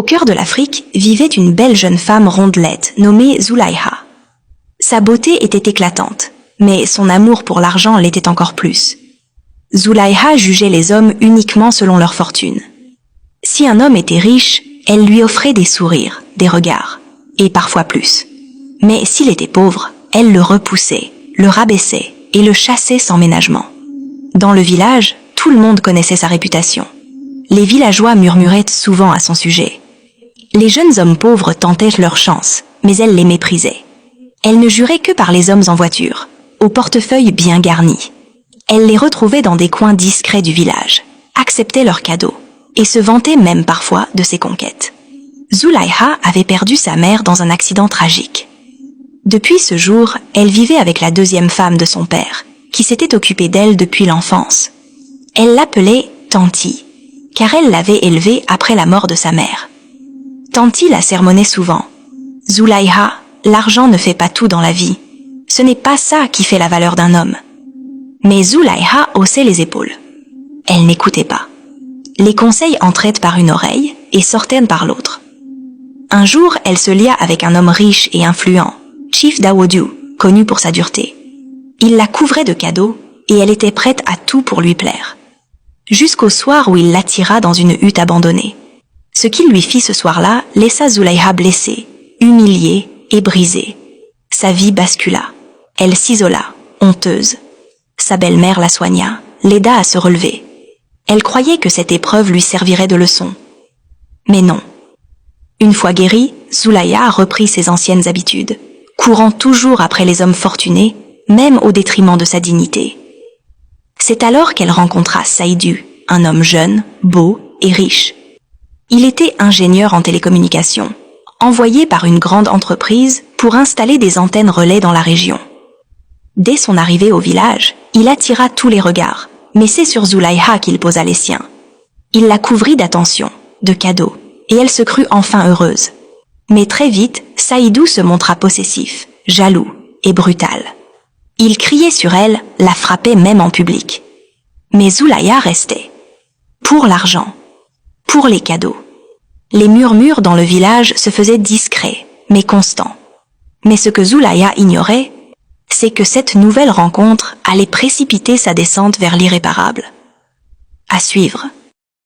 Au cœur de l'Afrique vivait une belle jeune femme rondelette nommée Zulaïha. Sa beauté était éclatante, mais son amour pour l'argent l'était encore plus. Zulaïha jugeait les hommes uniquement selon leur fortune. Si un homme était riche, elle lui offrait des sourires, des regards, et parfois plus. Mais s'il était pauvre, elle le repoussait, le rabaissait et le chassait sans ménagement. Dans le village, tout le monde connaissait sa réputation. Les villageois murmuraient souvent à son sujet. Les jeunes hommes pauvres tentaient leur chance, mais elle les méprisait. Elle ne jurait que par les hommes en voiture, au portefeuille bien garni. Elle les retrouvait dans des coins discrets du village, acceptait leurs cadeaux, et se vantait même parfois de ses conquêtes. Zulaïha avait perdu sa mère dans un accident tragique. Depuis ce jour, elle vivait avec la deuxième femme de son père, qui s'était occupée d'elle depuis l'enfance. Elle l'appelait Tanti, car elle l'avait élevée après la mort de sa mère. Tanti la sermonnait souvent. « Zulaïha, l'argent ne fait pas tout dans la vie. Ce n'est pas ça qui fait la valeur d'un homme. » Mais Zulaïha haussait les épaules. Elle n'écoutait pas. Les conseils entraient par une oreille et sortaient par l'autre. Un jour, elle se lia avec un homme riche et influent, Chief Dawodu, connu pour sa dureté. Il la couvrait de cadeaux et elle était prête à tout pour lui plaire. Jusqu'au soir où il l'attira dans une hutte abandonnée. Ce qu'il lui fit ce soir-là laissa Zulaïha blessée, humiliée et brisée. Sa vie bascula. Elle s'isola, honteuse. Sa belle-mère la soigna, l'aida à se relever. Elle croyait que cette épreuve lui servirait de leçon. Mais non. Une fois guérie, Zulaïha reprit ses anciennes habitudes, courant toujours après les hommes fortunés, même au détriment de sa dignité. C'est alors qu'elle rencontra Saïdu, un homme jeune, beau et riche. Il était ingénieur en télécommunications, envoyé par une grande entreprise pour installer des antennes relais dans la région. Dès son arrivée au village, il attira tous les regards, mais c'est sur Zulaïha qu'il posa les siens. Il la couvrit d'attention, de cadeaux, et elle se crut enfin heureuse. Mais très vite, Saïdou se montra possessif, jaloux et brutal. Il criait sur elle, la frappait même en public. Mais Zulaïha restait. Pour l'argent, pour les cadeaux. Les murmures dans le village se faisaient discrets, mais constants. Mais ce que Zulaïha ignorait, c'est que cette nouvelle rencontre allait précipiter sa descente vers l'irréparable. À suivre.